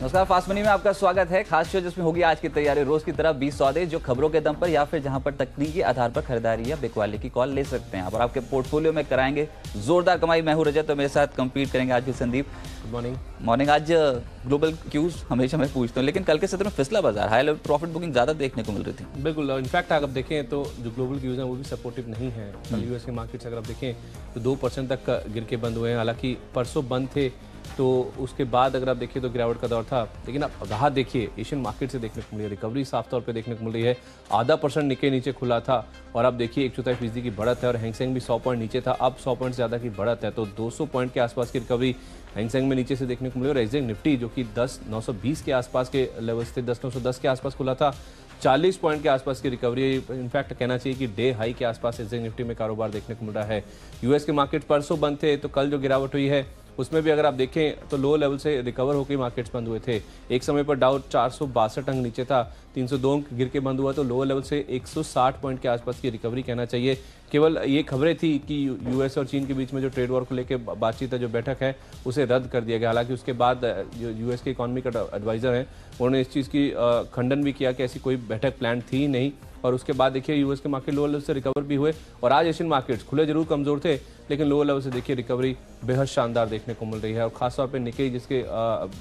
नमस्कार, fast money में आपका स्वागत है। खास शो जिसमें होगी आज की तैयारी। रोज की तरह 20 सौदे जो खबरों के दम पर या फिर जहां पर तकनीकी आधार पर खरीदारी या बिकवाली की कॉल ले सकते हैं और आपके पोर्टफोलियो में कराएंगे जोरदार कमाई। मैं हूं रजत, तो मेरे साथ कंपीट करेंगे आज भी संदीप। Good morning. मॉर्निंग। आज ग्लोबल क्यूज हमेशा मैं पूछता हूँ, लेकिन कल के सत्र में फिसला बाजार, हाई लेवल प्रॉफिट बुकिंग ज्यादा देखने को मिल रही थी। बिल्कुल, इनफैक्ट अगर आप देखें तो जो ग्लोबल क्यूज हैं वो भी सपोर्टिव नहीं है। कल यूएस के मार्केट्स अगर आप देखें तो 2% तक गिर के बंद हुए हैं। हालांकि परसों बंद थे तो उसके बाद अगर आप देखिए तो गिरावट का दौर था, लेकिन आप राहत देखिए एशियन मार्केट से देखने को मिली है। रिकवरी साफ तौर पे देखने को मिल रही है। 0.5% निके नीचे खुला था और आप देखिए 1/4% की बढ़त है और हैंगसेंग भी 100 पॉइंट नीचे था, अब 100 पॉइंट ज़्यादा की बढ़त है। तो 200 पॉइंट के आसपास की रिकवरी हैंगसेंग में नीचे से देखने को मिली। और एग्जैक्ट निफ्टी जो कि 10,920 के आसपास के लेवल्स थे, 10,910 के आसपास खुला था, 40 पॉइंट के आसपास की रिकवरी। इनफैक्ट कहना चाहिए कि डे हाई के आसपास एग्जैक्ट निफ्टी में कारोबार देखने को मिल रहा है। यूएस के मार्केट परसों बंद थे तो कल जो गिरावट हुई है उसमें भी अगर आप देखें तो लो लेवल से रिकवर होकर मार्केट्स बंद हुए थे। एक समय पर डाउ 462 अंक नीचे था, 302 अंक गिर के बंद हुआ, तो लो लेवल से 160 पॉइंट के आसपास की रिकवरी कहना चाहिए। केवल ये खबरें थी कि यूएस और चीन के बीच में जो ट्रेड वॉर को लेकर बातचीत है, जो बैठक है, उसे रद्द कर दिया गया। हालांकि उसके बाद जो यूएस के इकोनॉमिक एडवाइजर हैं उन्होंने इस चीज़ की खंडन भी किया कि ऐसी कोई बैठक प्लान थी नहीं। और उसके बाद देखिए यूएस के मार्केट लो लेवल से रिकवर भी हुए। और आज एशियन मार्केट्स खुले जरूर कमजोर थे, लेकिन लो लेवल से देखिए रिकवरी बेहद शानदार देखने को मिल रही है। और खासतौर पे निकेई जिसके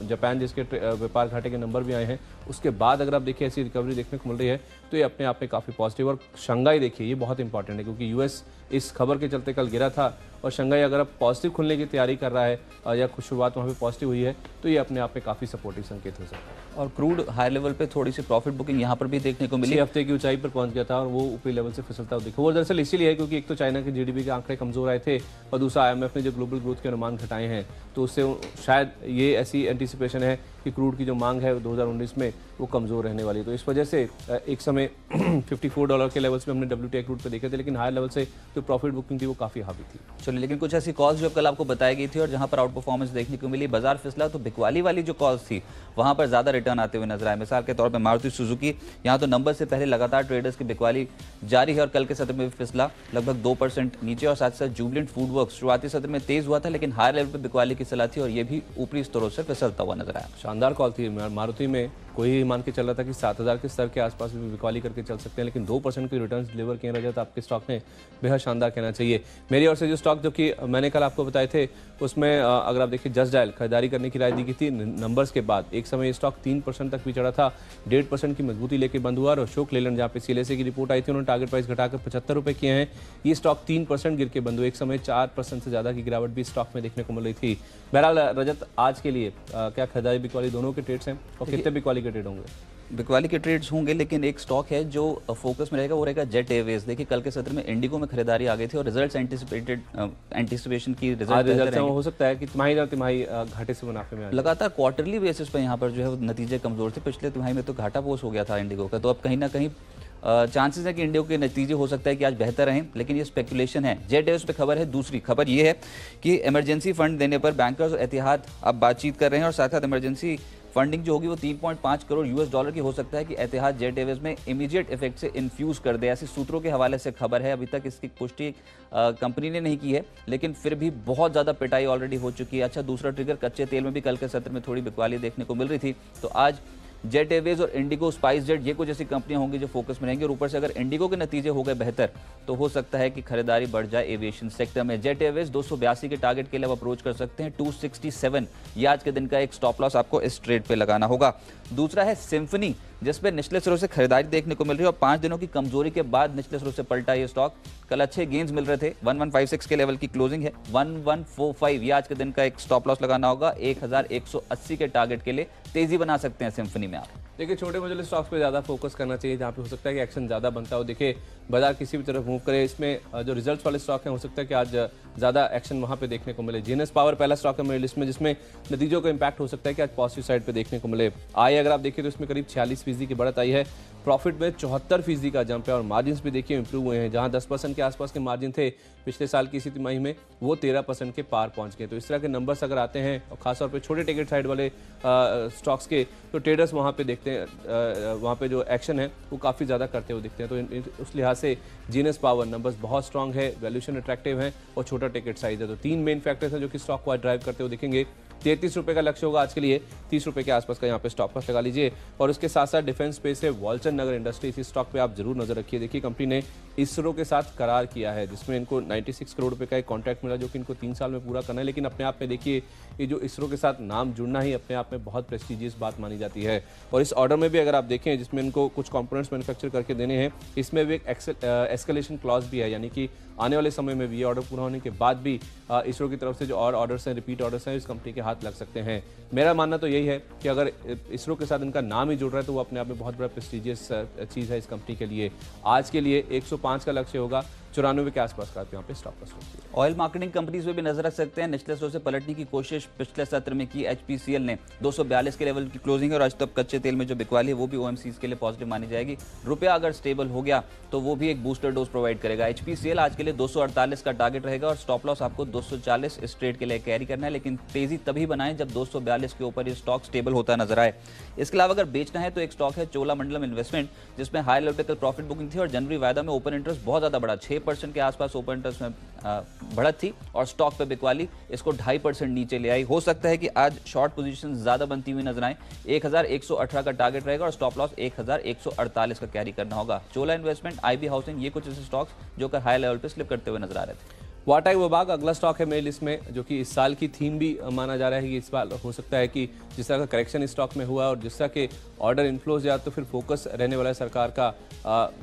जापान जिसके व्यापार घाटे के नंबर भी आए हैं, उसके बाद अगर आप देखिए ऐसी रिकवरी देखने को मिल रही है तो ये अपने आप में काफ़ी पॉजिटिव। और शंघाई देखिए ये बहुत इंपॉर्टेंट है क्योंकि यूएस इस खबर के चलते कल गिरा था और शंघाई अगर अब पॉजिटिव खुलने की तैयारी कर रहा है या कुछ शुरुआत वहाँ पे पॉजिटिव हुई है तो ये अपने आप में काफ़ी सपोर्टिव संकेत हो सकता है। और क्रूड हाई लेवल पे थोड़ी सी प्रॉफिट बुकिंग यहाँ पर भी देखने को मिली। 6 हफ्ते की ऊंचाई पर पहुंच गया था और वो ऊपरी लेवल से फिसलता हुआ दिखा। वो दरअसल इसीलिए है क्योंकि एक तो चाइना के जीडीपी के आंकड़े कमजोर आए थे और दूसरा आईएमएफ ने जो ग्लोबल ग्रोथ के अनुमान घटाए हैं, तो उससे शायद ये ऐसी एंटीसिपेशन है कि क्रूड की जो मांग है 2019 में वो कमजोर रहने वाली है। तो इस वजह से एक समय $54 के लेवल्स पे हमने WTI क्रूड पे देखे थे, लेकिन हाई लेवल से जो प्रॉफिट बुकिंग थी वो काफ़ी हावी थी। चलिए, लेकिन कुछ ऐसी कॉल्स जो कल आपको बताई गई थी और जहां पर आउट परफॉर्मेंस देखने को मिली, बाजार फिसला, तो बिकवाली वाली जो कॉल्स थी वहां पर ज्यादा रिटर्न आते हुए नजर आए। मिसाल के तौर पर मारुति सुजुकी, यहाँ तो नंबर से पहले लगातार ट्रेडर्स की बिकवाली जारी है और कल के सत्र में भी फिसला लगभग 2% नीचे। और साथ साथ जुबिलेंट फूड वर्क्स शुरुआती सत्र में तेज हुआ था, लेकिन हाई लेवल पर बिकवाली की सलाह थी और ये भी ऊपरी स्तरों से फिसलता हुआ नजर आया। शानदार कॉल थी। मारुति में कोई मान के चल रहा था कि 7,000 के स्तर के आसपास भी बिकवाली करके चल सकते हैं, लेकिन 2% के रिटर्न डिलीवर किए रह जाता आपके स्टॉक ने, बेहद शानदार कहना चाहिए। मेरी ओर से जो स्टॉक जो कि मैंने कल आपको बताए थे उसमें अगर आप देखिए जस्ट डायल खरीदारी करने की राय दी गई थी नंबर्स के बाद। एक समय ये स्टॉक 3% तक भी चढ़ा था, 1.5% की मजबूती लेकर बंद हुआ। और अशोक लेलैंड जहाँ पे सीएलएसए की रिपोर्ट आई थी, उन्होंने टारगेट प्राइस घटाकर 75 रुपये किए हैं। ये स्टॉक 3% गिर के बंद हुए। एक समय 4% से ज़्यादा की गिरावट भी स्टॉक में देखने को मिल रही थी। बहरहाल रजत, आज के लिए क्या खरीदारी बिकवाली दोनों के ट्रेड्स हैं और कितने बिकवाली के ट्रेड होंगे? बिकवाली के ट्रेड्स होंगे, लेकिन एक स्टॉक है जो फोकस में रहेगा, वो रहेगा जेट एयरवेज। देखिए कल के सत्र में इंडिगो में खरीदारी आ गई थी और रिजल्ट्स एंटिसिपेशन की रिजल्ट हो सकता है कि तिमाही घाटे से मुनाफे में लगातार क्वार्टरली बेसिस पर यहाँ पर जो है नतीजे कमजोर थे। पिछले तिमाही में तो घाटा पोस्ट हो गया था इंडिगो का, तो अब कहीं ना कहीं चांसेस है कि इंडिगो के नतीजे हो सकता है कि आज बेहतर रहें, लेकिन ये स्पेकुलेशन है। जेट एयरवेज पे खबर है। दूसरी खबर ये है कि इमरजेंसी फंड देने पर बैंकर्स और एतिहाद अब बातचीत कर रहे हैं और साथ साथ इमरजेंसी फंडिंग जो होगी वो 3.5 करोड़ US डॉलर की हो सकता है कि एतिहाद जेट एयरवेज में इमीडिएट इफेक्ट से इन्फ्यूज कर दे। ऐसे सूत्रों के हवाले से खबर है। अभी तक इसकी पुष्टि कंपनी ने नहीं की है, लेकिन फिर भी बहुत ज़्यादा पिटाई ऑलरेडी हो चुकी है। अच्छा, दूसरा ट्रिगर, कच्चे तेल में भी कल के सत्र में थोड़ी बिकवाली देखने को मिल रही थी, तो आज जेट एयरवेज और इंडिगो, स्पाइस जेट, ये कुछ ऐसी कंपनियां होंगी जो फोकस में रहेंगी। और ऊपर से अगर इंडिगो के नतीजे हो गए बेहतर तो हो सकता है कि खरीदारी बढ़ जाए एविएशन सेक्टर में। जेट एयरवेज 282 के टारगेट के लिए आप अप्रोच कर सकते हैं। 267 ये आज के दिन का एक स्टॉप लॉस आपको इस ट्रेड पे लगाना होगा। दूसरा है सिम्फनी, जिसपे निचले स्रोत से खरीदारी देखने को मिल रही है और 5 दिनों की कमजोरी के बाद निचले स्रोत से पलटा ये स्टॉक। कल अच्छे गेंस मिल रहे थे, 1156 के लेवल की क्लोजिंग है, 1145 ये आज के दिन का एक स्टॉप लॉस लगाना होगा। 1180 के टारगेट के लिए तेजी बना सकते हैं सिम्फनी में आप। देखिए छोटे मझोले स्टॉक्स पे ज़्यादा फोकस करना चाहिए जहाँ पे हो सकता है कि एक्शन ज़्यादा बनता हो। देखिए बाजार किसी भी तरफ मूव करे, इसमें जो रिजल्ट्स वाले स्टॉक हैं हो सकता है कि आज ज़्यादा एक्शन वहाँ पे देखने को मिले। जीएनएस पावर पहला स्टॉक है मेरी लिस्ट में जिसमें नतीजों का इंपैक्ट हो सकता है कि आज पॉजिटिव साइड पे देखने को मिले। आय अगर आप देखिए तो इसमें करीब 46% की बढ़त आई है। प्रॉफिट में 74% का जंप है और मार्जिन्स भी देखिए इंप्रूव हुए हैं। जहां 10% के आसपास के मार्जिन थे पिछले साल की इसी तिमाही में, वो 13% के पार पहुंच गए। तो इस तरह के नंबर्स अगर आते हैं और खासतौर पे छोटे टिकट साइड वाले स्टॉक्स के, तो ट्रेडर्स वहां पे देखते हैं, वहां पे जो एक्शन है वो काफ़ी ज़्यादा करते हुए दिखते हैं। तो उस लिहाज से जीएनएस पावर नंबर्स बहुत स्ट्रांग है, वैल्यूएशन अट्रैक्टिव है और छोटा टिकट साइज है। तो 3 मेन फैक्टर्स हैं जो कि स्टॉक को ड्राइव करते हुए दिखेंगे। 33 रुपये का लक्ष्य होगा आज के लिए, 30 रुपये के आसपास का यहाँ पे स्टॉप लॉस लगा लीजिए। और उसके साथ साथ डिफेंस स्पेस है वालचंद नगर इंडस्ट्री, इसी स्टॉक पे आप जरूर नजर रखिए। देखिए कंपनी ने इसरो के साथ करार किया है जिसमें इनको 96 करोड़ रुपए का एक कॉन्ट्रैक्ट मिला जो कि इनको 3 साल में पूरा करना है। लेकिन अपने आप में देखिए ये जो इसरो के साथ नाम जुड़ना ही अपने आप में बहुत प्रेस्टिजियस बात मानी जाती है। और इस ऑर्डर में भी अगर आप देखें जिसमें इनको कुछ कंपोनेंट्स मैन्युफैक्चर करके देने हैं, इसमें भी एक एस्केलेशन क्लॉज भी है, यानी कि आने वाले समय में भी ये ऑर्डर पूरा होने के बाद भी इसरो की तरफ से जो और ऑर्डर्स हैं, रिपीट ऑर्डर्स हैं, इस कंपनी के हाथ लग सकते हैं। मेरा मानना तो यही है कि अगर इसरो के साथ इनका नाम ही जुड़ रहा है तो वो अपने आप में बहुत बड़ा प्रेस्टिजियस चीज़ है इस कंपनी के लिए। आज के लिए 105 का लक्ष्य होगा, 94 के आसपास का यहाँ पे स्टॉप लॉस रखिए। ऑयल मार्केटिंग कंपनीज में भी नजर रख सकते हैं। निचले स्तर से पलटने की कोशिश पिछले सत्र में की एचपीसीएल ने, 242 के लेवल की क्लोजिंग है और आज तक कच्चे तेल में जो बिकवाली है वो भी ओएमसीज के लिए पॉजिटिव मानी जाएगी। रुपया अगर स्टेबल हो गया तो वो भी एक बूस्टर डोज प्रोवाइड करेगा। एचपीसीएल आज के लिए 248 का टारगेट रहेगा और स्टॉप लॉस आपको 240 इस ट्रेड के लिए कैरी करना है, लेकिन तेजी तभी बनाएं जब 242 के ऊपर ये स्टॉक स्टेबल होता नजर आए। इसके अलावा अगर बेचना है तो एक स्टॉक है चोलामंडलम इन्वेस्टमेंट, जिसमें हाई लेवल तक प्रॉफिट बुकिंग थी और जनवरी वायदा में ओपन इंटरेस्ट बहुत ज्यादा बढ़ा, 6% के आसपास ओपन इंटरेस्ट में बढ़त थी और स्टॉक पे बिकवाली इसको 2.5% नीचे ले आई। हो सकता है कि आज शॉर्ट पोजीशन ज्यादा बनती हुई नजर आए। 1118 का टारगेट रहेगा और स्टॉप लॉस 1148 का कैरी करना होगा। चोला इन्वेस्टमेंट, आईबी हाउसिंग, ये कुछ ऐसे स्टॉक्स जो कर हाई लेवल पे स्लिप करते हुए नजर आ रहे थे। वाटा विभाग अगला स्टॉक है मेरी लिस्ट में, जो कि इस साल की थीम भी माना जा रहा है कि इस बार हो सकता है कि जिस तरह का करेक्शन इस स्टॉक में हुआ और जिस तरह के ऑर्डर इन्फ्लोज या तो फिर फोकस रहने वाला है सरकार का,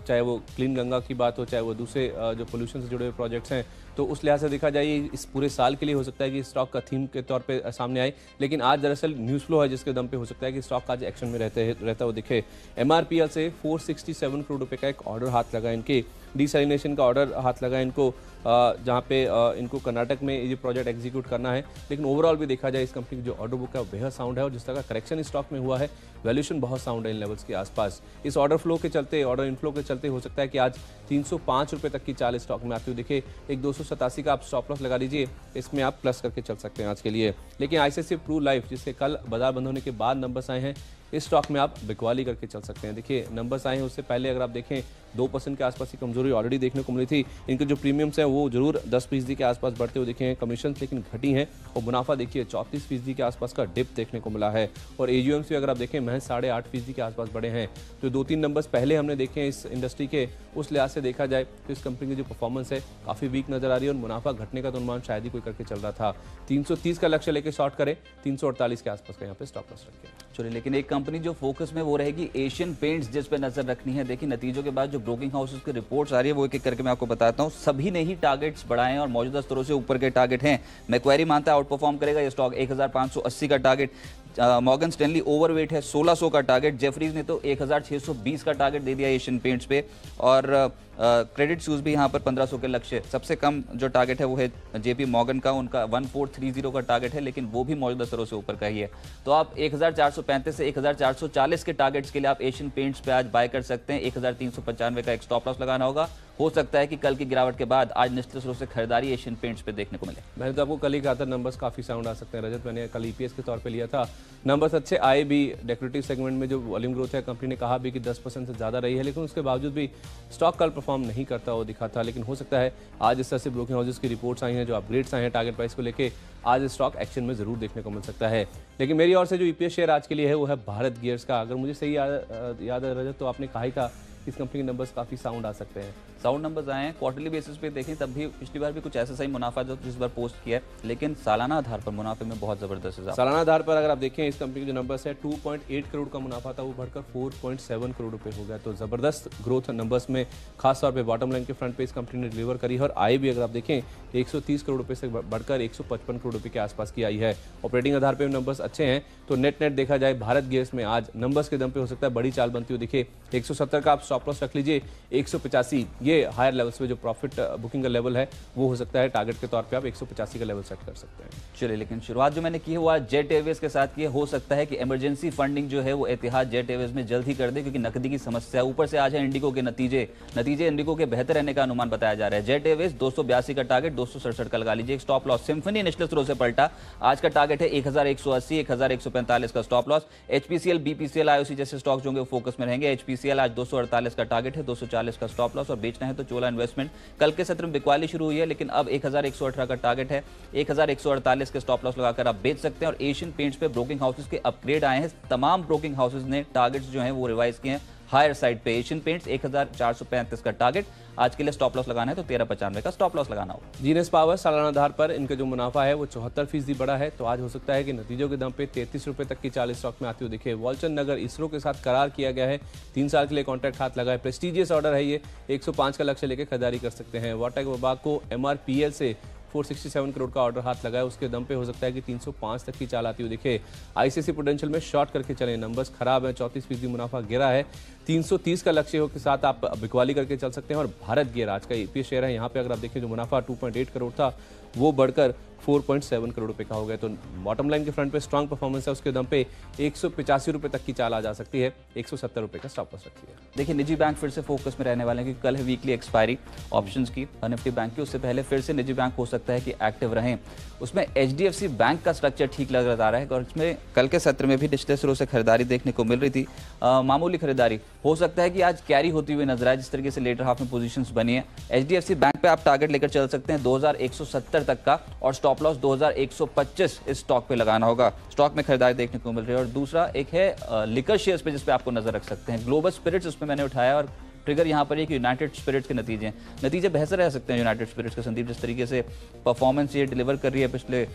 चाहे वो क्लीन गंगा की बात हो, चाहे वो दूसरे जो पोल्यूशन से जुड़े हुए प्रोजेक्ट्स हैं, तो उस लिहाज से देखा जाए इस पूरे साल के लिए हो सकता है कि स्टॉक का थीम के तौर पे सामने आए। लेकिन आज दरअसल न्यूज़ फ्लो है जिसके दम पे हो सकता है कि स्टॉक आज एक्शन में रहता हुआ दिखे। एमआरपीएल से 467 करोड़ रुपए का एक ऑर्डर हाथ लगा इनके, डिसैलिनेशन का ऑर्डर हाथ लगा इनको, जहाँ पे इनको कर्नाटक में ये प्रोजेक्ट एग्जीक्यूट करना है। लेकिन ओवरऑल भी देखा जाए इस कंपनी की जो ऑर्डर बुक है वो बेहद साउंड है और जिस तरह का करेक्शन इस स्टॉक में हुआ है, वैल्यूएशन बहुत साउंड है इन लेवल्स के आसपास। इस ऑर्डर फ्लो के चलते, ऑर्डर इनफ्लो के चलते हो सकता है कि आज 305 रुपये तक की चाल स्टॉक में आती हुई दिखे। एक 287 का आप स्टॉप लॉस लगा लीजिए, इसमें आप प्लस करके चल सकते हैं आज के लिए। लेकिन आईसीआईसीआई प्रू लाइफ, जिसके कल बाजार बंद होने के बाद नंबर्स आए हैं, इस स्टॉक में आप बिकवाली करके चल सकते हैं। देखिए नंबर्स आए हैं उससे पहले अगर आप देखें 2% के आसपास की कमजोरी ऑलरेडी देखने को मिली थी। इनके जो प्रीमियम्स हैं वो जरूर 10% के आसपास बढ़ते हुए दिखे हैं, कमीशन लेकिन घटी हैं और मुनाफा देखिए 34% के आसपास का डिप देखने को मिला है। और एजीएम्स भी अगर आप देखें महज 8.5% के आसपास बढ़े हैं। जो 2-3 नंबर्स पहले हमने देखे हैं इस इंडस्ट्री के, उस लिहाज से देखा जाए तो इस कंपनी की जो परफॉर्मेंस है काफ़ी वीक नजर आ रही है और मुनाफा घटने का तो अनुमान शायद ही कोई करके चल रहा था। 330 का लक्ष्य लेकर शॉर्ट करें, 348 के आसपास का यहाँ पे स्टॉप लॉस रखें। चलिए, लेकिन एक कंपनी जो फोकस में वो रहेगी एशियन पेंट्स, जिस पे नजर रखनी है। देखिए नतीजों के बाद जो ब्रोकिंग हाउसेस की रिपोर्ट्स आ रही है वो एक एक करके मैं आपको बताता हूँ। सभी ने ही टारगेट्स बढ़ाए हैं और मौजूदा स्तरों से ऊपर के टारगेट हैं। मैक्वेरी मानता है आउट परफॉर्म करेगा ये स्टॉक, 1580 का टारगेट। मॉर्गन स्टैनली ओवरवेट है, 1600 का टारगेट। जेफरीज ने तो 1620 का टारगेट दे दिया एशियन पेंट्स पे और क्रेडिट शूज भी यहाँ पर 1500 के लक्ष्य। सबसे कम जो टारगेट है वो है जेपी मॉर्गन का, उनका 1430 का टारगेट है, लेकिन वो भी मौजूदा स्तरों से ऊपर का ही है। तो आप 1435 से 1440 के टारगेट्स के लिए आप एशियन पेंट्स पे आज बाय कर सकते हैं। 1395 का एक स्टॉप लॉस लगाना होगा। हो सकता है कि कल की गिरावट के बाद आज निचले स्रोत से खरीदारी एशियन पेंट्स पे देखने को मिले। मैंने तो आपको कल ही कहा था नंबर्स काफी साउंड आ सकते हैं रजत, मैंने कल ईपीएस के तौर पे लिया था। नंबर्स अच्छे आए भी, डेकोरेटिव सेगमेंट में जो वॉल्यूम ग्रोथ है कंपनी ने कहा भी कि 10% से ज्यादा रही है, लेकिन उसके बावजूद भी स्टॉक कल परफॉर्म नहीं करता वो दिखा था। लेकिन हो सकता है आज इस तरह से ब्रोकिंग हाउसेस की रिपोर्ट्स आई हैं, जो अपग्रेड्स आए हैं टारगेट प्राइस को लेकर, आज स्टॉक एक्शन में जरूर देखने को मिल सकता है। लेकिन मेरी ओर से जो ईपीएस शेयर आज के लिए है वो है भारत गियर्स का। अगर मुझे सही याद है रजत, तो आपने कहा ही था इस कंपनी के नंबर्स काफी साउंड आ सकते हैं। साउंड नंबर्स आए हैं, क्वार्टरली बेसिस पे देखें तब भी पिछली बार भी कुछ ऐसा सही मुनाफा जो इस बार पोस्ट किया है, लेकिन सालाना आधार पर मुनाफे में बहुत जबरदस्त है। सालाना आधार पर अगर आप देखें इस कंपनी के जो नंबर्स है, 2.8 करोड़ का मुनाफा था, वो बढ़कर 4.7 करोड़ रुपए हो गया। तो जबरदस्त ग्रोथ नंबर्स में खासतौर पर बॉटम लाइन के फ्रंट पे इस कंपनी ने डिलीवर करी है और आय भी अगर आप देखें 130 करोड़ रुपए से बढ़कर 155 करोड़ रुपए के आसपास की आई है। ऑपरेटिंग आधार पर नंबर्स अच्छे हैं, तो नेट देखा जाए भारत गियर्स में आज नंबर्स के दम पे हो सकता है बड़ी चाल बनती हुई दिखे। 170 का आप स्टॉप लॉस रख लीजिए, 185 ये हायर लेवल्स पे जो प्रॉफिट बुकिंग का लेवल है वो हो सकता है टारगेट के तौर पे आप 185 का लेवल सेट कर सकते हैं। चलिए, लेकिन शुरुआत जो मैंने की है वो आज जेट एयरवेज के साथ की है। हो सकता है कि इमरजेंसी फंडिंग जो है वो एतिहाद जेट एयरवेज में जल्द ही कर दे, क्योंकि नकदी की समस्या है। ऊपर से आज है इंडिगो के नतीजे इंडिगो के बेहतर रहने का अनुमान बताया जा रहा है। जेट एयरवेज 282 का टारगेट 267 का लगा लीजिए, एक स्टॉप लॉस। सिम्फनी निचले स्रोत से पलटा, आज का टारगेट है 1180, 1145 का stop loss. HPCL, BPCL, IOC जैसे स्टॉक्स जो होंगे फोकस में रहेंगे। एचपीसीएल आज 248 240 का टारगेट है, 240 का स्टॉप लॉस और बेचना है तो चोला इन्वेस्टमेंट। कल के सत्र में बिकवाली शुरू हुई है लेकिन अब 1118 का टारगेट है, 1148 के स्टॉप लॉस लगाकर आप बेच सकते हैं। और एशियन पेंट्स पे ब्रोकिंग हाउसेस के अपग्रेड आए हैं, तमाम ब्रोकिंग हाउसेस ने टारगेट्स जो हैं वो रिवाइज किए हैं हायर साइड पे। एशियन पेंट्स 1435 का टारगेट, आज के लिए स्टॉप लॉस लगाना है तो 1395 का स्टॉप लॉस लगाना होगा। जीनेस पावर सालाना आधार पर इनका जो मुनाफा है वो 74% बढ़ा है, तो आज हो सकता है कि नतीजों के दम पे 33 रुपए तक की 40 स्टॉक में आती हुई दिखे। वॉलचंद नगर इसरो के साथ करार किया गया है, 3 साल के लिए कॉन्ट्रैक्ट हाथ लगा है, प्रेस्टीजियस ऑर्डर है ये, 105 का लक्ष्य लेकर खरीदारी कर सकते हैं। वाटेक विभाग को MRPL से 467 करोड़ का ऑर्डर हाथ लगा है, उसके दम पे हो सकता है कि 305 तक की चाल आती हुई दिखे। ICICI प्रूडेंशियल में शॉर्ट करके चले, नंबर्स खराब है, 34% मुनाफा गिरा है, 330 का लक्ष्य के साथ आप बिकवाली करके चल सकते हैं। और भारत गियर आज का EPS शेयर है, यहाँ पे अगर आप देखें जो मुनाफा 2.8 करोड़ था वो बढ़कर 4.7 करोड़ रुपए का हो गया। तो बॉटम लाइन के फ्रंट पे स्ट्रांग परफॉर्मेंस है, उसके दम पे 185 रुपए तक की चाल आ जा सकती है, 170 रुपए का स्टॉप लॉस रखिए। देखिए निजी बैंक फिर से फोकस में रहने वाले हैं क्योंकि कल है वीकली एक्सपायरी ऑप्शंस की निफ्टी बैंक की, उससे पहले फिर से निजी बैंक हो सकता है कि एक्टिव रहें। उसमें HDFC बैंक का स्ट्रक्चर ठीक लग रहा है और इसमें कल के सत्र में भी निचले सिरों से खरीदारी देखने को मिल रही थी, मामूली खरीदारी। हो सकता है कि आज कैरी होती हुई नजर आए जिस तरीके से लेटर हाफ में पोजीशंस बनी है। HDFC बैंक पे आप टारगेट लेकर चल सकते हैं 2170 तक का और स्टॉप लॉस 2125 इस स्टॉक पे लगाना होगा। स्टॉक में खरीदारी देखने को मिल रही है। और दूसरा एक है लिकर शेयर्स पे जिस पे आपको नजर रख सकते हैं, ग्लोबल स्पिरिट्स उसमें मैंने उठाया और ट्रिगर यहाँ पर एक यूनाइटेड स्पिरिट्स के नतीजे बेहतर रह सकते हैं यूनाइटेड स्पिरिट्स के। संदीप जिस तरीके से परफॉर्मेंस ये डिलीवर कर रही है पिछले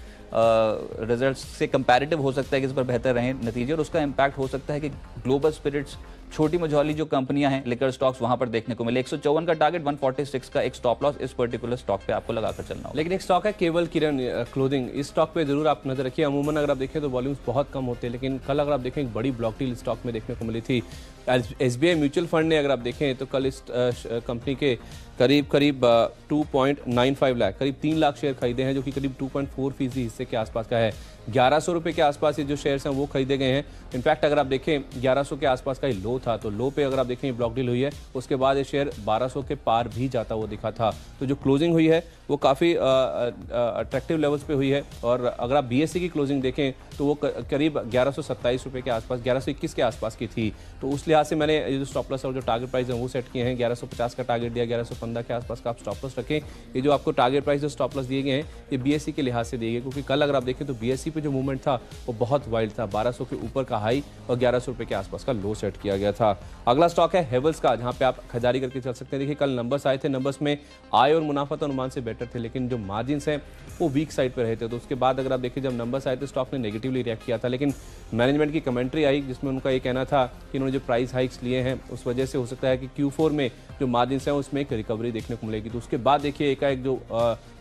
रिजल्ट्स से कंपैरेटिव हो सकता है कि इस पर बेहतर रहे नतीजे और उसका इम्पैक्ट हो सकता है कि ग्लोबल स्पिरिट्स छोटी मझौली जो कंपनियां हैं लिकर स्टॉक्स वहां पर देखने को मिले। 154 का टारगेट, 146 का एक स्टॉप लॉस इस पर्टिकुलर स्टॉक पे आपको लगाकर चलना होगा। लेकिन एक स्टॉक है केवल किरण क्लोथिंग, इस स्टॉक पे जरूर आप नजर रखिए। अमूमन अगर आप देखें तो वॉल्यूम्स बहुत कम होते हैं, लेकिन कल अगर आप देखें एक बड़ी ब्लॉक डील स्टॉक में देखने को मिली थी। SBI म्यूचुअल फंड ने अगर आप देखें तो कल इस कंपनी के करीब 2.95 लाख, करीब 3 लाख शेयर खरीदे हैं, जो कि करीब 2.4% हिस्से के आसपास का है। 1100 रुपए के आसपास ये जो शेयर्स हैं वो खरीदे गए हैं। इनफैक्ट अगर आप देखें 1100 के आसपास का ही लो था, तो लो पे अगर आप देखें ब्लॉक डील हुई है, उसके बाद ये शेयर 1200 के पार भी जाता हुआ दिखा था। तो जो क्लोजिंग हुई है वो काफ़ी अट्रैक्टिव लेवल्स पे हुई है। और अगर आप BSE की क्लोजिंग देखें तो वो करीब 1127 रुपये के आसपास, 1121 के आसपास की थी। तो उस लिहाज से मैंने ये जो स्टॉप लॉस और जो टारगेट प्राइस है वो सेट किए हैं। 1150 का टारगेट दिया, 1115 के आसपास का आप स्टॉप लॉस रखें। ये जो आपको टारगेट प्राइस जो स्टॉप लॉस दिए गए हैं ये BSE के लिहाज से दिए गए, क्योंकि कल अगर आप देखें तो BSE पे जो मूवमेंट था वो बहुत वाइल्ड था। 1200 के ऊपर का हाई और 1100 रुपये के आसपास का लो सेट किया गया था। अगला स्टॉक है हेवल्स का, जहां पे आप खरीदारी करके चल सकते हैं। देखिए कल नंबर्स आए थे, नंबर्स में आय और मुनाफा तो अनुमान से बेटर थे, लेकिन जो मार्जिन्स हैं वो वीक साइड पर रहे थे। तो उसके बाद अगर आप देखिए जब नंबर्स आए थे स्टॉक ने नेगेटिवली रिएक्ट किया था, लेकिन मैनेजमेंट की कमेंट्री आई जिसमें उनका ये कहना था कि इन्होंने जो प्राइस हाइक्स लिए हैं उस वजह से हो सकता है कि Q4 में जो मार्जिन्स हैं उसमें एक रिकवरी देखने को मिलेगी। तो उसके बाद देखिए एकाएक जो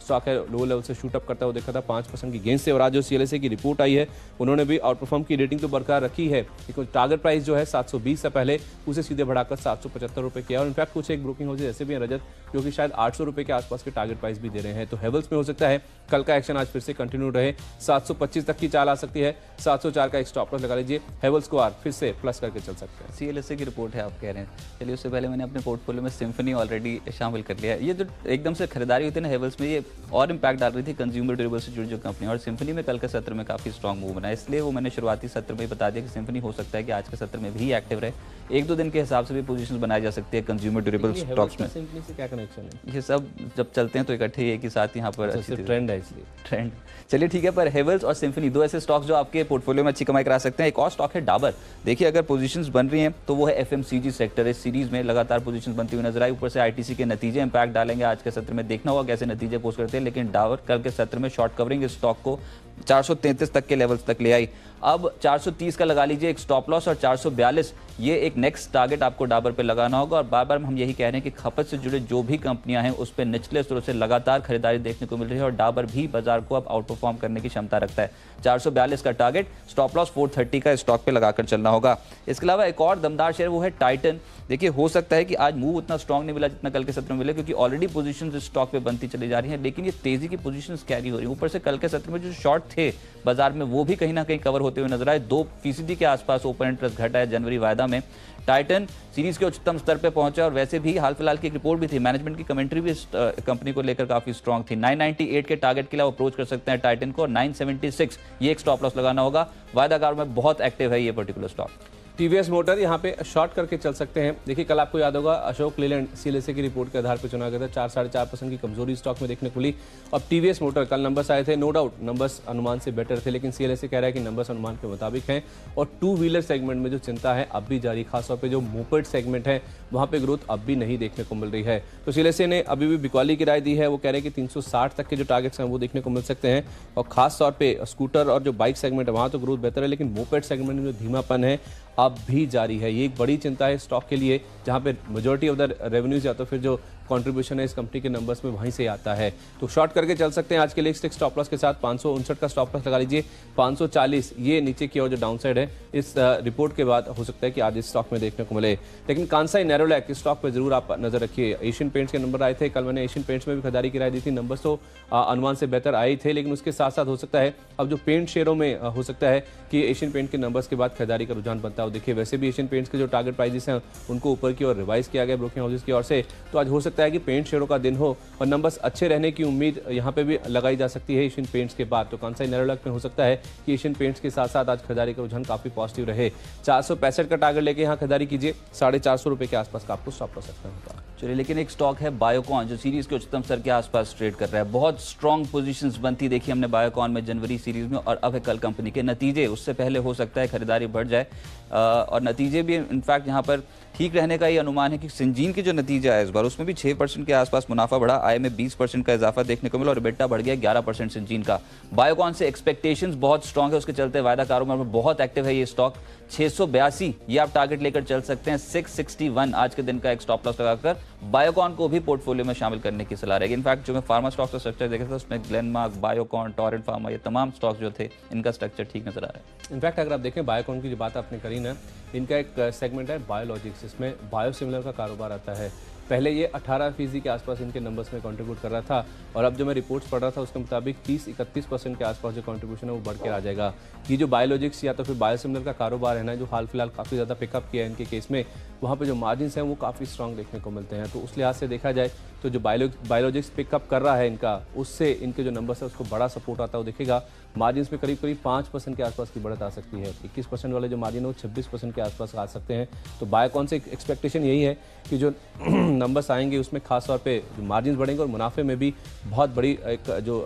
स्टॉक है लो लेवल से शूट अप करता हुआ देखा था 5% की गेन से। और आज जो CLSA की रिपोर्ट आई है उन्होंने भी आउट परफॉर्म की रेटिंग तो बरकरार रखी है, लेकिन टारगेट प्राइस जो है 720 से पहले उसे सीधे बढ़ाकर 775 रुपये किया। और इनफैक्ट कुछ एक ब्रोकिंग हाउसेज ऐसे भी हैं रजत, जो कि शायद 800 रुपये के आसपास के टारगेट प्राइस भी दे रहे हैं। तो हेवल्स में हो सकता है कल का एक्शन आज फिर से कंटिन्यू रहे, 725 तक की चाल आ सकती है, 704 का एक स्टॉप लॉस लगा लीजिए। हेवल्स को आज फिर से प्लस करके चल सकते हैं। CLSA की रिपोर्ट है आप कह रहे हैं, चलिए उससे पहले मैंने अपने पोर्टफोलियो में सिम्फनी ऑलरेडी शामिल कर लिया है। ये जो एकदम से खरीदारी हुई थी ना हेवल्स में, ये और इम्पैक्ट डाल रही थी कंज्यूमर ड्यूरेबल से जुड़ी जो कंपनी, और सिम्फनी में कल के सत्र में काफी स्ट्रॉन्ग मूव बना, इसलिए वो मैंने शुरुआती सत्र में ही बता दिया कि सिम्फनी हो सकता है कि आज के सत्र में भी एक्टिव रहे। 1-2 दिन के हिसाब से भी पोजीशंस बनाई जा सकती है कंज्यूमर ड्यूरेबल स्टॉक्स में। सिम्फनी से क्या कनेक्शन है? ये सब जब चलते हैं तो इकट्ठे एक ही साथ यहाँ पर ट्रेंड है, इसलिए ट्रेंड। चलिए ठीक है, पर हेवल्स और सिम्फनी दो ऐसे स्टॉक्स जो आपके पोर्टफोलियो में अच्छी कमाई करा सकते हैं। एक और स्टॉक है डाबर। देखिए अगर पोजीशंस बन रही हैं तो वो है FMCG सेक्टर। इस सीरीज में लगातार पोजीशंस बनती हुई नजर आई, ऊपर से ITC के नतीजे इंपैक्ट डालेंगे आज के सत्र में, देखना होगा कैसे नतीजे पोस्ट करते हैं। लेकिन डाबर कल के सत्र में शॉर्ट कवरिंग इस स्टॉक को 433 तक के लेवल्स तक ले आई। अब 430 का लगा लीजिए एक स्टॉप लॉस और 442 ये एक नेक्स्ट टारगेट आपको डाबर पे लगाना होगा। और बार बार हम यही कह रहे हैं कि खपत से जुड़े जो भी कंपनियां हैं उस पर निचले स्तरों से लगातार खरीदारी देखने को मिल रही है और डाबर भी बाजार को अब आउट परफॉर्म करने की क्षमता रखता है। 442 का टारगेट, स्टॉप लॉस 430 का स्टॉक पे लगाकर चलना होगा। इसके अलावा एक और दमदार शेयर वो है टाइटन। देखिए हो सकता है कि आज मूव उतना स्ट्रॉन्ग नहीं मिला जितना कल के सत्र में मिला, क्योंकि ऑलरेडी पोजीशंस इस स्टॉक पे बनती चली जा रही हैं, लेकिन ये तेजी की पोजीशंस कैरी हो रही है। ऊपर से कल के सत्र में जो शॉर्ट थे बाजार में वो भी कहीं ना कहीं कवर होते हुए नजर आए। 2% के आसपास ओपन इंटरेस्ट घटा है जनवरी वायदा में। टाइटन सीरीज के उच्चतम स्तर पे पहुंचा और वैसे भी हाल फिलहाल की एक रिपोर्ट भी थी, मैनेजमेंट की कमेंट्री भी इस कंपनी को लेकर काफी स्ट्रांग थी। 998 के टारगेट के लिए आप अप्रोच कर सकते हैं टाइटन को, और 976 ये एक स्टॉप लॉस लगाना होगा। वायदाकार में बहुत एक्टिव है ये पर्टिकुलर स्टॉक। टीवीएस मोटर यहाँ पे शॉर्ट करके चल सकते हैं। देखिए कल आपको याद होगा अशोक लेलैंड सीएलएसए की रिपोर्ट के आधार पर चुना गया था, 4-4.5% की कमजोरी स्टॉक में देखने को मिली। अब टीवीएस मोटर कल नंबर्स आए थे, नो डाउट नंबर्स अनुमान से बेटर थे, लेकिन सीएलएसए कह रहा है कि नंबर्स अनुमान के मुताबिक हैं। और टू व्हीलर सेगमेंट में जो चिंता है अब भी जारी, खासतौर पर जो मोपेड सेगमेंट है वहाँ पे ग्रोथ अब भी नहीं देखने को मिल रही है। तो सीएलएसए ने अभी भी बिकवाली की राय दी है, वो कह रहे हैं कि 360 तक के जो टारगेट्स हैं वो देखने को मिल सकते हैं। और खासतौर पर स्कूटर और जो बाइक सेगमेंट है वहाँ तो ग्रोथ बेहतर है, लेकिन मोपेड सेगमेंट में जो धीमापन है अब भी जारी है। ये एक बड़ी चिंता है स्टॉक के लिए, जहां पे मेजॉरिटी ऑफ द रेवेन्यूज या तो फिर जो कंट्रीब्यूशन है इस कंपनी के नंबर्स में वहीं से आता है। तो शॉर्ट करके चल सकते हैं आज के लिए स्टिक स्टॉप लॉस के साथ। 559 का स्टॉप लॉस लगा लीजिए, 540 ये नीचे की ओर जो डाउन साइड है इस रिपोर्ट के बाद हो सकता है कि आज इस स्टॉक में देखने को मिले। लेकिन कांसाई नैरोलैक इस स्टॉक पर जरूर आप नजर रखिए। एशियन पेंट्स के नंबर आए थे, कल मैंने एशियन पेंट्स में भी खरीदारी की राय दी थी। नंबर्स तो अनुमान से बेहतर आए थे, लेकिन उसके साथ साथ हो सकता है अब जो पेंट शेयरों में हो सकता है कि एशियन पेंट के नंबर्स के बाद खरीदारी का रुझान बनता हो। देखिए वैसे भी एशियन पेंट्स के जो टारगेट प्राइसेस हैं उनको ऊपर की ओर रिवाइज किया गया ब्रोकिंग हाउसेस की ओर से। तो आज हो सकता है कि पेंट शेयरों का दिन हो और नंबर्स अच्छे रहने की उम्मीद यहाँ पे भी लगाई जा सकती है एशियन पेंट्स के बाद। तो कांसाई नैरोलैक में हो सकता है कि एशियन पेंट्स के साथ साथ आज खरीदारी का रुझान काफी पॉजिटिव रहे। 465 का टारगेट लेके यहाँ खरीदारी कीजिए, 450 रुपए के आसपास का आपको स्टॉप लॉस सकता है। चलिए, लेकिन एक स्टॉक है बायोकॉन जो सीरीज के उच्चतम स्तर के आसपास ट्रेड कर रहा है। बहुत स्ट्रॉन्ग पोजीशंस बनती देखी हमने बायोकॉन में जनवरी सीरीज में, और अब है कल कंपनी के नतीजे, उससे पहले हो सकता है खरीदारी बढ़ जाए। और नतीजे भी इनफैक्ट यहाँ पर ठीक रहने का ये अनुमान है कि सिंजीन के जो नतीजा है इस बार उसमें भी 6% के आसपास मुनाफा बढ़ा, आय में 20% का इजाफा देखने को मिला और EBITDA बढ़ गया 11% सिंजीन का। बायोकॉन से एक्सपेक्टेशंस बहुत स्ट्रांग है, उसके चलते वायदा कारोबार में बहुत एक्टिव है ये स्टॉक। 682 ये आप टारगेट लेकर चल सकते हैं। 661 आज के दिन का एक स्टॉप लॉस लगाकर बायोकॉन को भी पोर्टफोलियो में शामिल करने की सलाह रहेगी। इनफैक्ट जो मैं फार्मा स्टॉक्स का स्ट्रक्चर देखा था उसमें ग्लेनमार्क, बायोकॉन, टोरेंट फार्मा, ये तमाम स्टॉक्स जो थे इनका स्ट्रक्चर ठीक नजर आ रहा है। इनफैक्ट अगर आप देखें बायोकॉन की जो बात आपने करी ना, इनका एक सेगमेंट है बायोलॉजिक्स, इसमें बायोसिमिलर का कारोबार आता है। पहले ये 18% के आसपास इनके नंबर्स में कंट्रीब्यूट कर रहा था, और अब जो मैं रिपोर्ट्स पढ़ रहा था उसके मुताबिक 30-31% के आसपास जो कंट्रीब्यूशन है वो बढ़ के आ जाएगा। ये जो बायोलॉजिक्स या तो फिर बायोसिमिलर का कारोबार है ना, जो हाल फिलहाल काफ़ी ज़्यादा पिकअप किया है इनके केस में, वहाँ पे जो मार्जिन्स हैं वो काफ़ी स्ट्रांग देखने को मिलते हैं। तो उस लिहाज से देखा जाए तो जो बायोलॉजिक्स पिकअप कर रहा है इनका, उससे इनके जो नंबर्स है उसको बड़ा सपोर्ट आता है। दिखेगा मार्जिन्स में करीब 5% के आसपास की बढ़त आ सकती है। 21% वाले जो मार्जिन है वो 26% के आसपास आ सकते हैं। तो बायोकॉन से एक्सपेक्टेशन यही है कि जो नंबर्स आएंगे उसमें खास तौर पे जो मार्जिन बढ़ेंगे और मुनाफे में भी बहुत बड़ी एक जो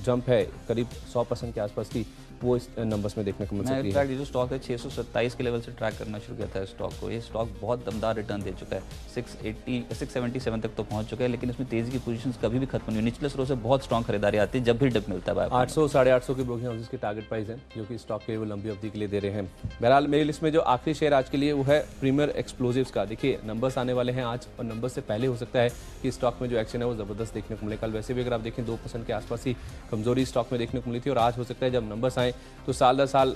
जंप है करीब 100% के आसपास की, वो इस नंबर्स में देखने को मिल सकती है। ये जो स्टॉक है 627 के लेवल से ट्रैक करना शुरू किया था इस स्टॉक को। ये स्टॉक बहुत दमदार रिटर्न दे चुका है, 677 तक तो पहुंच चुका है, लेकिन इसमें तेजी की पोजीशंस कभी भी खत्म नहीं हुई। निचले स्तर से बहुत स्ट्रॉन्ग खरीदारी आती है जब भी डिप मिलता है। 800-850 की ब्रोकिंग हाउसेस की टारगेट प्राइस है जो कि स्टॉक के वो लंबी अवधि के लिए दे रहे हैं। बहरहाल मेरी लिस्ट में जो आखिरी शेयर आज के लिए वो है प्रीमियर एक्सप्लोजिव्स का। देखिए नंबर्स आने वाले हैं आज, और नंबर से पहले हो सकता है कि स्टॉक में जो एक्शन है वो जबरदस्त देखने को मिले। कल वैसे भी अगर आप देखें 2% के आसपास ही कमजोरी स्टॉक में देखने को मिली थी, और आज हो सकता है जब नंबर्स आए तो साल साल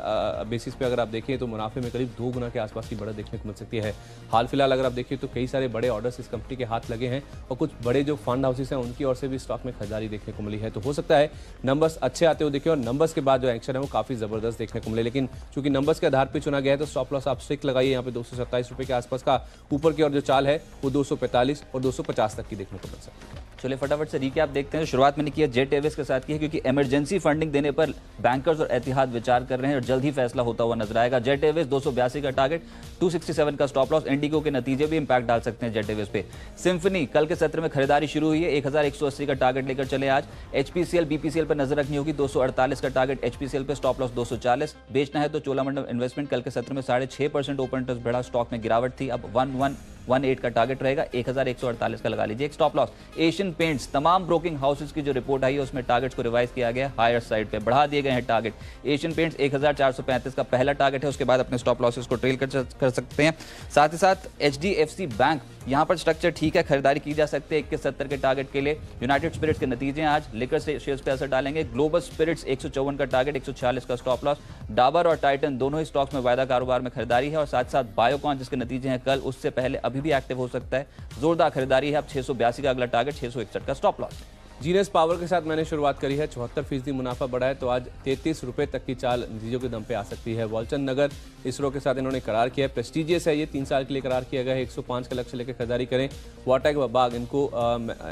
बेसिस पे अगर आप देखें तो मुनाफे में करीब 2 गुना के आसपास की बढ़त देखने को मिल सकती है। हाल फिलहाल अगर आप देखें तो कई सारे बड़े ऑर्डर्स इस कंपनी के हाथ लगे हैं, और कुछ बड़े जो फंड हाउसेस हैं उनकी ओर से भी स्टॉक में खरीदारी देखने को मिली है। तो हो सकता है नंबर्स अच्छे आते हुए देखें और नंबर्स के बाद जो एक्शन है वो काफी जबरदस्त देखने को मिले। लेकिन चूंकि नंबर्स के आधार पर चुना गया है तो स्टॉप लॉस आप स्ट्रिक्ट लगाइए यहाँ पे 227 रुपए के आसपास का। ऊपर की ओर जो चाल है वो 245 और 250 तक की देखने को मिल सकती है। चलिए फटाफट से रिकैप देखते हैं। शुरुआत मैंने किया जेट एयरवेज के साथ की है, क्योंकि इमरजेंसी फंडिंग देने पर बैंकर्स और एतिहाद विचार कर रहे हैं और जल्द ही फैसला होता हुआ नजर आएगा। जेट एयरवेज 282 का टारगेट, 267 का स्टॉप लॉस। इंडिगो के नतीजे भी इंपैक्ट डाल सकते हैं जेट एयरवेज पे। सिम्फनी कल के सत्र में खरीदारी शुरू हुई है, 1180 का टारगेट लेकर चले आज। एचपीसीएल बीपीसीएल पर नजर रखनी होगी, 248 का टारगेट एचपीसीएल पे, स्टॉप लॉस 240। बेचना है तो चोलामंडलम इन्वेस्टमेंट कल के सत्र में 6.5% ओपन इंटरेस्ट बढ़ा, स्टॉक में गिरावट थी, अब 1118 का टारगेट रहेगा, 1148 का लगा लीजिए एक स्टॉप लॉस। एशियन पेंट्स, तमाम ब्रोकिंग हाउसेस की जो रिपोर्ट आई है उसमें टारगेट्स को रिवाइज किया गया, हायर साइड पे बढ़ा दिए गए हैं टारगेट। एशियन पेंट्स 1435 का पहला टारगेट है, उसके बाद अपने स्टॉप लॉसेस को ट्रेल कर सकते हैं। साथ ही साथ एचडीएफसी बैंक, यहां पर स्ट्रक्चर ठीक है, खरीदारी की जा सकती है 2170 के टारगेट के लिए। यूनाइटेड स्पिरिट्स के नतीजे आज लिकर से शेयर्स पे असर डालेंगे। ग्लोबल स्पिरिट्स 154 का टारगेट, 146 का स्टॉप लॉस। डाबर और टाइटन दोनों ही स्टॉक्स में वायदा कारोबार में खरीदारी है, और साथ साथ बायोकॉन जिसके नतीजे हैं कल, उससे पहले अभी भी एक्टिव हो सकता है। जोरदार खरीदारी है, अब 682 का अगला टारगेट, 661 का स्टॉप लॉस। जीनस पावर के साथ मैंने शुरुआत करी है, 74% मुनाफा बढ़ा है, तो आज 33 रुपए तक की चाल नतीजों के दम पे आ सकती है। वॉलचंद नगर इसरो के साथ इन्होंने करार किया है, प्रेस्टीजियस है, ये 3 साल के लिए करार किया गया है, 105 का लक्ष्य लेकर खरीदारी करें। वाटेक बाग इनको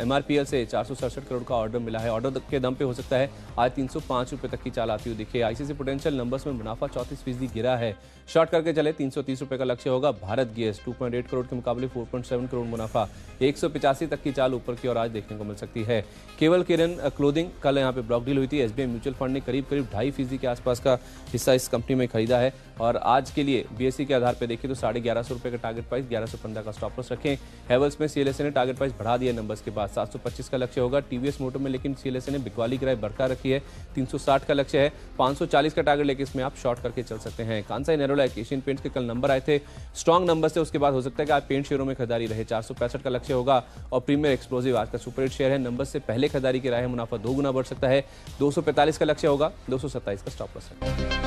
MRPL से 467 करोड़ का ऑर्डर मिला है, ऑर्डर के दम पे हो सकता है आज 305 रुपए तक की चाल आती हुई दिखे। ICICI पोटेंशियल नंबर्स में मुनाफा 34% गिरा है, शॉर्ट करके चले 330 रुपए का लक्ष्य होगा। भारत गैस 2.8 करोड़ के मुकाबले 4.7 करोड़ मुनाफा, 185 तक की चाल ऊपर की ओर आज देखने को मिल सकती है। केवल किरण क्लोथिंग, कल यहाँ पे ब्लॉक डील हुई थी, SBI म्यूचुअल फंड ने करीब 2.5% के आसपास का हिस्सा इस कंपनी में खरीदा है और आज के लिए BSE के आधार पर देखें तो 1150 रुपए का टारगेट प्राइस, 1115 का स्टॉप लॉस रखें। हेवल्स में CLSA ने टारगेट प्राइस बढ़ा दिया नंबर्स के बाद, 725 का लक्ष्य होगा। TVS मोटर में लेकिन CLSA ने बिकवाली गिराई बरकरार रखी है, 360 का लक्ष्य है, 540 का टारगेट लेके इसमें आप शॉर्ट करके चल सकते हैं। कांसाई नेरोलैक, एशियन पेंट्स के कल नंबर आए थे, स्ट्रॉन्ग नंबर से उसके बाद हो सकता है कि आप पेंट शेयरों में खरीदारी रहे, 465 का लक्ष्य होगा। और प्रीमियर एक्सप्लोसिव आज का सुपर हिट शेयर है, नंबर से पहले खरीदारी की राय है, मुनाफा 2 गुना बढ़ सकता है, 245 का लक्ष्य होगा, 227 का स्टॉप लॉस है।